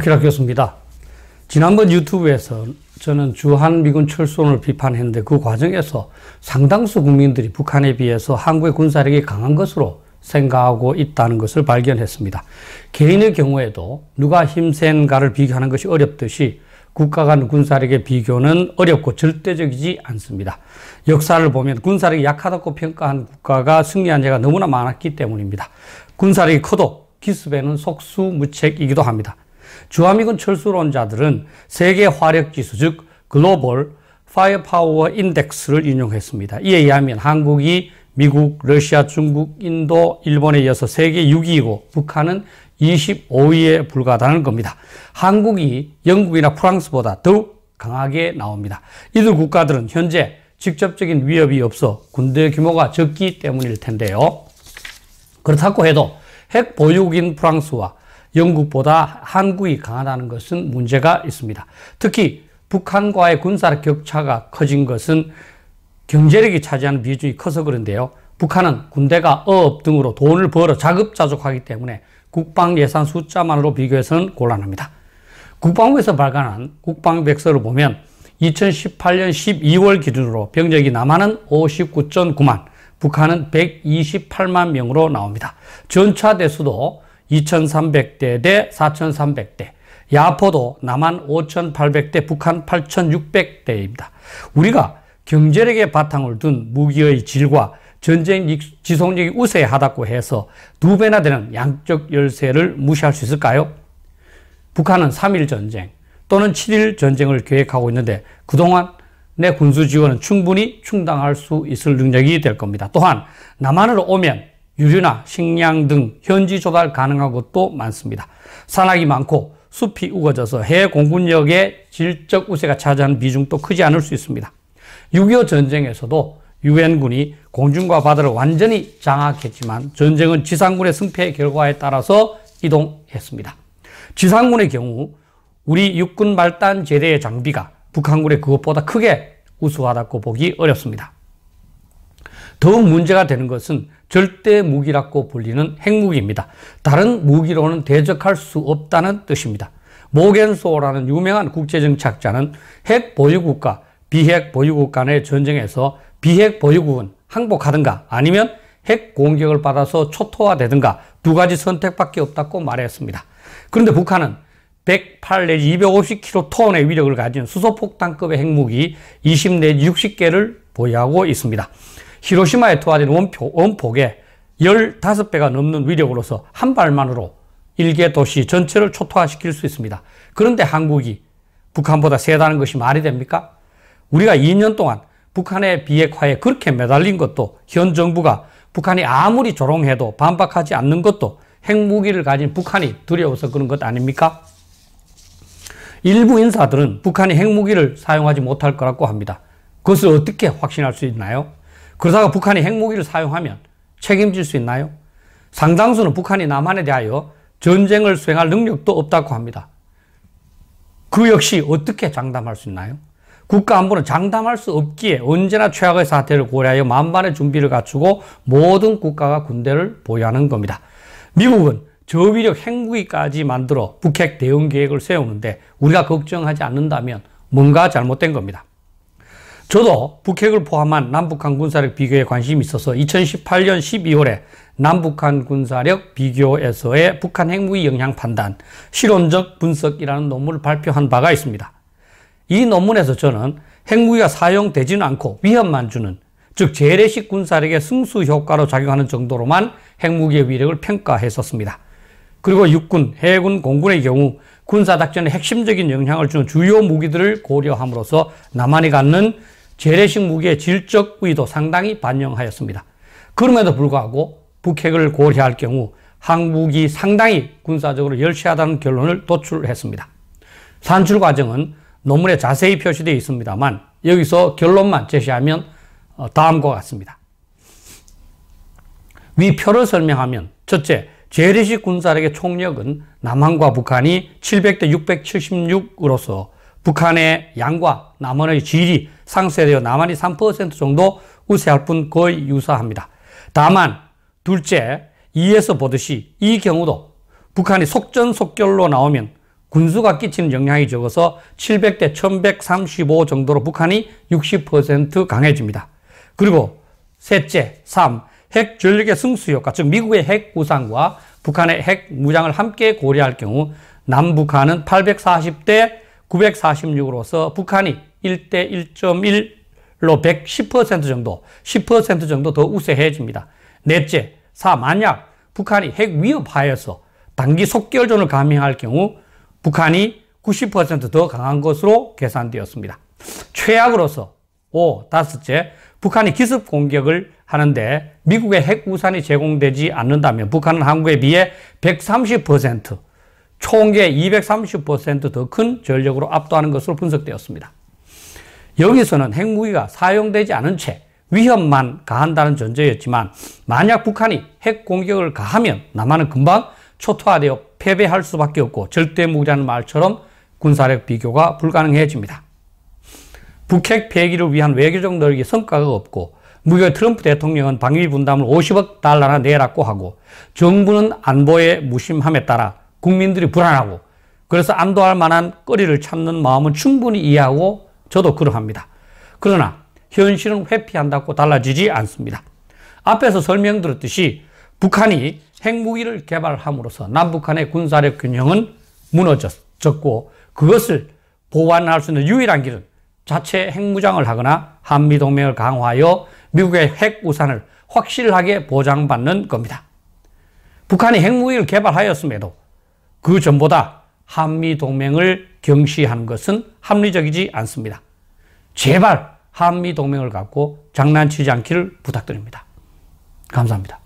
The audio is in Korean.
박희락 교수입니다. 지난번 유튜브에서 저는 주한미군 철수론을 비판했는데 그 과정에서 상당수 국민들이 북한에 비해서 한국의 군사력이 강한 것으로 생각하고 있다는 것을 발견했습니다. 개인의 경우에도 누가 힘센가를 비교하는 것이 어렵듯이 국가 간 군사력의 비교는 어렵고 절대적이지 않습니다. 역사를 보면 군사력이 약하다고 평가한 국가가 승리한 예가 너무나 많았기 때문입니다. 군사력이 커도 기습에는 속수무책이기도 합니다. 주한미군 철수론자들은 세계 화력지수, 즉 글로벌 파이어파워 인덱스를 인용했습니다. 이에 의하면 한국이 미국, 러시아, 중국, 인도, 일본에 이어서 세계 6위이고 북한은 25위에 불과하다는 겁니다. 한국이 영국이나 프랑스보다 더욱 강하게 나옵니다. 이들 국가들은 현재 직접적인 위협이 없어 군대 규모가 적기 때문일 텐데요. 그렇다고 해도 핵 보유국인 프랑스와 영국보다 한국이 강하다는 것은 문제가 있습니다. 특히 북한과의 군사력 격차가 커진 것은 경제력이 차지하는 비중이 커서 그런데요. 북한은 군대가 어업 등으로 돈을 벌어 자급자족하기 때문에 국방 예산 숫자만으로 비교해서는 곤란합니다. 국방부에서 발간한 국방백서를 보면 2018년 12월 기준으로 병력이 남한은 59.9만, 북한은 128만 명으로 나옵니다. 전차 대수도 2,300대 대 4,300대, 야포도 남한 5,800대, 북한 8,600대입니다. 우리가 경제력의 바탕을 둔 무기의 질과 전쟁 지속력이 우세하다고 해서 2배나 되는 양적 열세를 무시할 수 있을까요? 북한은 3.1 전쟁 또는 7.1 전쟁을 계획하고 있는데 그동안 내 군수 지원은 충분히 충당할 수 있을 능력이 될 겁니다. 또한 남한으로 오면 유류나 식량 등 현지 조달 가능한 곳도 많습니다. 산악이 많고 숲이 우거져서 해외 공군력의 질적 우세가 차지하는 비중도 크지 않을 수 있습니다. 6.25 전쟁에서도 유엔군이 공중과 바다를 완전히 장악했지만 전쟁은 지상군의 승패 결과에 따라서 이동했습니다. 지상군의 경우 우리 육군 말단 제대의 장비가 북한군의 그것보다 크게 우수하다고 보기 어렵습니다. 더욱 문제가 되는 것은 절대 무기라고 불리는 핵무기입니다. 다른 무기로는 대적할 수 없다는 뜻입니다. 모겐소라는 유명한 국제정치학자는 핵 보유국과 비핵 보유국 간의 전쟁에서 비핵 보유국은 항복하든가 아니면 핵 공격을 받아서 초토화되든가 두 가지 선택밖에 없다고 말했습니다. 그런데 북한은 108 내지 250kg의 위력을 가진 수소폭탄급의 핵무기 20 내지 60개를 보유하고 있습니다. 히로시마에 투하된 원폭의 15배가 넘는 위력으로서 한 발만으로 일개 도시 전체를 초토화시킬 수 있습니다. 그런데 한국이 북한보다 세다는 것이 말이 됩니까? 우리가 2년 동안 북한의 비핵화에 그렇게 매달린 것도 현 정부가 북한이 아무리 조롱해도 반박하지 않는 것도 핵무기를 가진 북한이 두려워서 그런 것 아닙니까? 일부 인사들은 북한이 핵무기를 사용하지 못할 거라고 합니다. 그것을 어떻게 확신할 수 있나요? 그러다가 북한이 핵무기를 사용하면 책임질 수 있나요? 상당수는 북한이 남한에 대하여 전쟁을 수행할 능력도 없다고 합니다. 그 역시 어떻게 장담할 수 있나요? 국가안보는 장담할 수 없기에 언제나 최악의 사태를 고려하여 만반의 준비를 갖추고 모든 국가가 군대를 보유하는 겁니다. 미국은 저위력 핵무기까지 만들어 북핵 대응 계획을 세우는데 우리가 걱정하지 않는다면 뭔가 잘못된 겁니다. 저도 북핵을 포함한 남북한 군사력 비교에 관심이 있어서 2018년 12월에 남북한 군사력 비교에서의 북한 핵무기 영향 판단, 실온적 분석이라는 논문을 발표한 바가 있습니다. 이 논문에서 저는 핵무기가 사용되지는 않고 위협만 주는, 즉 재래식 군사력의 승수 효과로 작용하는 정도로만 핵무기의 위력을 평가했었습니다. 그리고 육군, 해군, 공군의 경우 군사작전에 핵심적인 영향을 주는 주요 무기들을 고려함으로써 남한이 갖는 재래식 무기의 질적 우위도 상당히 반영하였습니다. 그럼에도 불구하고 북핵을 고려할 경우 한국이 상당히 군사적으로 열세하다는 결론을 도출했습니다. 산출 과정은 논문에 자세히 표시되어 있습니다만 여기서 결론만 제시하면 다음과 같습니다. 위 표를 설명하면 첫째, 재래식 군사력의 총력은 남한과 북한이 700대 676으로서 북한의 양과 남한의 질이 상쇄되어 남한이 3% 정도 우세할 뿐 거의 유사합니다. 다만 둘째, 2에서 보듯이 이 경우도 북한이 속전속결로 나오면 군수가 끼치는 영향이 적어서 700대 1135 정도로 북한이 60% 강해집니다. 그리고 셋째, 3. 핵 전력의 승수 효과, 즉 미국의 핵 우산과 북한의 핵 무장을 함께 고려할 경우 남북한은 840대 946으로서 북한이 1대 1.1로 110% 정도, 10% 정도 더 우세해집니다. 넷째, 4. 만약 북한이 핵 위협하에서 단기 속결전을 감행할 경우 북한이 90% 더 강한 것으로 계산되었습니다. 최악으로서 5. 다섯째, 북한이 기습 공격을 하는데 미국의 핵 우산이 제공되지 않는다면 북한은 한국에 비해 130%, 총계 230% 더 큰 전력으로 압도하는 것으로 분석되었습니다. 여기서는 핵무기가 사용되지 않은 채 위협만 가한다는 전제였지만 만약 북한이 핵 공격을 가하면 남한은 금방 초토화되어 패배할 수밖에 없고 절대무기라는 말처럼 군사력 비교가 불가능해집니다. 북핵 폐기를 위한 외교적 노력이 성과가 없고 미국의 트럼프 대통령은 방위 분담을 50억 달러나 내라고 하고 정부는 안보에 무심함에 따라 국민들이 불안하고 그래서 안도할 만한 거리를 찾는 마음은 충분히 이해하고 저도 그러합니다. 그러나 현실은 회피한다고 달라지지 않습니다. 앞에서 설명드렸듯이 북한이 핵무기를 개발함으로써 남북한의 군사력 균형은 무너졌고 그것을 보완할 수 있는 유일한 길은 자체 핵무장을 하거나 한미동맹을 강화하여 미국의 핵 우산을 확실하게 보장받는 겁니다. 북한이 핵무기를 개발하였음에도 그 전보다 한미동맹을 경시하는 것은 합리적이지 않습니다. 제발 한미동맹을 갖고 장난치지 않기를 부탁드립니다. 감사합니다.